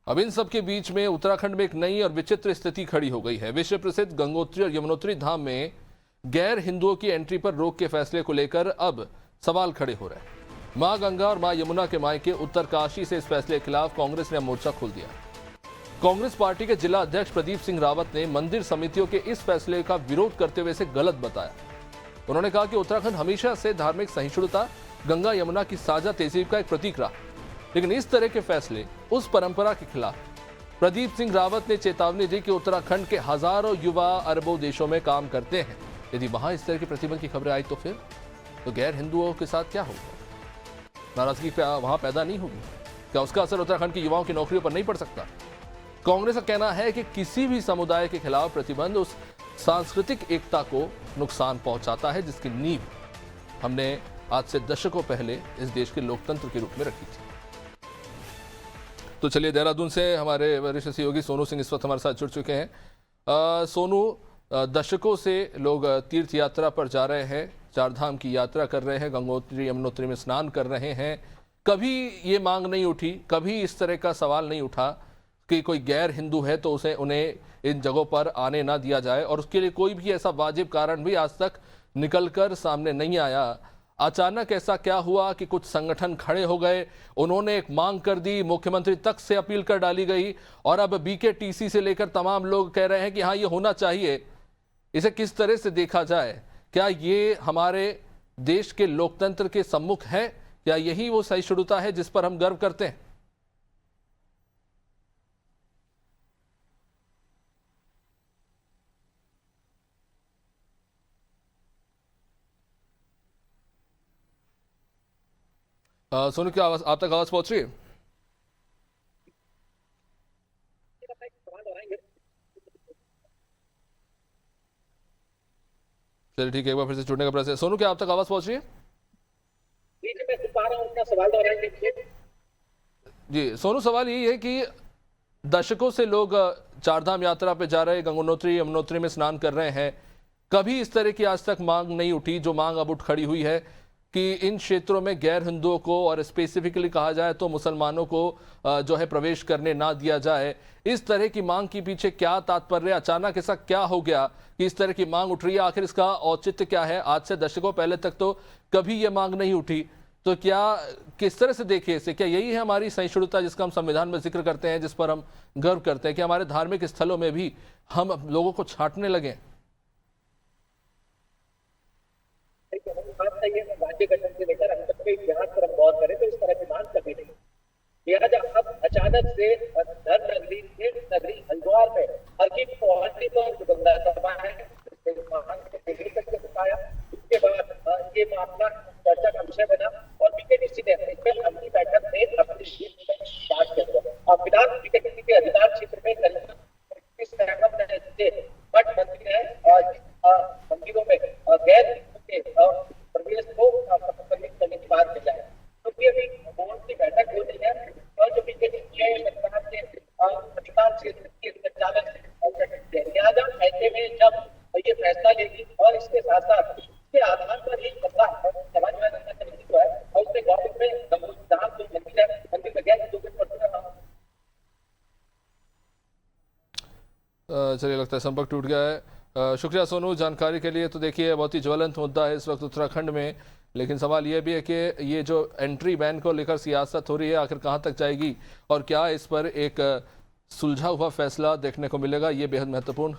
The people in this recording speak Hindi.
अब इन सब के बीच में उत्तराखंड में एक नई और विचित्र स्थिति खड़ी हो गई है। विश्व प्रसिद्ध गंगोत्री और यमुनोत्री धाम में गैर हिंदुओं की एंट्री पर रोक के फैसले को लेकर अब सवाल खड़े हो रहे हैं। मां गंगा और मां यमुना के मायके उत्तरकाशी से इस फैसले के खिलाफ कांग्रेस ने मोर्चा खोल दिया। कांग्रेस पार्टी के जिला अध्यक्ष प्रदीप सिंह रावत ने मंदिर समितियों के इस फैसले का विरोध करते हुए इसे गलत बताया। उन्होंने कहा कि उत्तराखंड हमेशा से धार्मिक सहिष्णुता, गंगा यमुना की साझा तहजीब का एक प्रतीक रहा, लेकिन इस तरह के फैसले उस परंपरा के खिलाफ। प्रदीप सिंह रावत ने चेतावनी दी कि उत्तराखंड के हजारों युवा अरबों देशों में काम करते हैं। यदि वहां इस तरह की प्रतिबंध की खबरें आई तो फिर तो गैर हिंदुओं के साथ क्या होगा? नाराजगी वहां पैदा नहीं होगी क्या? उसका असर उत्तराखंड के युवाओं की नौकरियों पर नहीं पड़ सकता? कांग्रेस का कहना है कि किसी भी समुदाय के खिलाफ प्रतिबंध उस सांस्कृतिक एकता को नुकसान पहुंचाता है जिसकी नींव हमने आज से दशकों पहले इस देश के लोकतंत्र के रूप में रखी थी। तो चलिए, देहरादून से हमारे वरिष्ठ सहयोगी सोनू सिंह इस वक्त हमारे साथ जुड़ चुके हैं। सोनू, दशकों से लोग तीर्थ यात्रा पर जा रहे हैं, चारधाम की यात्रा कर रहे हैं, गंगोत्री यमुनोत्री में स्नान कर रहे हैं। कभी ये मांग नहीं उठी, कभी इस तरह का सवाल नहीं उठा कि कोई गैर हिंदू है तो उन्हें इन जगहों पर आने ना दिया जाए, और उसके लिए कोई भी ऐसा वाजिब कारण भी आज तक निकलकर सामने नहीं आया। अचानक ऐसा क्या हुआ कि कुछ संगठन खड़े हो गए, उन्होंने एक मांग कर दी, मुख्यमंत्री तक से अपील कर डाली गई, और अब बीकेटीसी से लेकर तमाम लोग कह रहे हैं कि हाँ, ये होना चाहिए। इसे किस तरह से देखा जाए? क्या ये हमारे देश के लोकतंत्र के सम्मुख है? क्या यही वो सहिष्णुता है जिस पर हम गर्व करते हैं? सोनू, क्या आवाज आप तक आवाज पहुंच रही है? चलिए ठीक है, एक बार फिर से जुड़ने का प्रयास है। सोनू, क्या आप तक आवाज पहुंच रही है? जी सोनू, सवाल यही है कि दशकों से लोग चारधाम यात्रा पे जा रहे हैं, गंगोत्री यमुनोत्री में स्नान कर रहे हैं। कभी इस तरह की आज तक मांग नहीं उठी जो मांग अब उठ खड़ी हुई है कि इन क्षेत्रों में गैर हिंदुओं को, और स्पेसिफिकली कहा जाए तो मुसलमानों को जो है प्रवेश करने ना दिया जाए। इस तरह की मांग के पीछे क्या तात्पर्य? अचानक ऐसा क्या हो गया कि इस तरह की मांग उठ रही है? आखिर इसका औचित्य क्या है? आज से दशकों पहले तक तो कभी ये मांग नहीं उठी। तो क्या, किस तरह से देखिए इसे? क्या यही है हमारी सहिष्णुता जिसका हम संविधान में जिक्र करते हैं, जिस पर हम गर्व करते हैं कि हमारे धार्मिक स्थलों में भी हम लोगों को छांटने लगे? राज्य गठन से लेकर हम तक के इतिहास पर हम गौर करें तो इस तरह की बात कभी नहीं। लिहाजा अब अचानक से धर्म नगरी, तीर्थ नगरी हरिद्वार में हर की पहुंचने पर जो गंगा सभा है बताया, उसके बाद ये मामला चर्चा का विषय बना और बीकेटीसी ने अपनी बैठक में अपनी बात कर। और फिलहाल बीकेटीसी के अधिकार क्षेत्र में करीब मठ मंदिर है और मंदिरों में गैर प्रवेश को प्रतिबंधित करने की बात की जाए, क्योंकि अभी बोर्ड की बैठक हो रही है और जो बीकेटीसी सरकार के अधिकार क्षेत्र के संचालक लिहाजा ऐसे में जब ये फैसला लेगी और इसके साथ साथ इसके आधार पर ही समाजवादी समिति जो है और उसने गवर्नमेंट में गंगोत्री जो मंदिर है, मंदिर में गैर हिंदू चलिए, लगता है संपर्क टूट गया है। शुक्रिया सोनू जानकारी के लिए। तो देखिए, बहुत ही ज्वलंत मुद्दा है इस वक्त उत्तराखंड में, लेकिन सवाल यह भी है कि ये जो एंट्री बैन को लेकर सियासत हो रही है, आखिर कहां तक जाएगी और क्या इस पर एक सुलझा हुआ फैसला देखने को मिलेगा? ये बेहद महत्वपूर्ण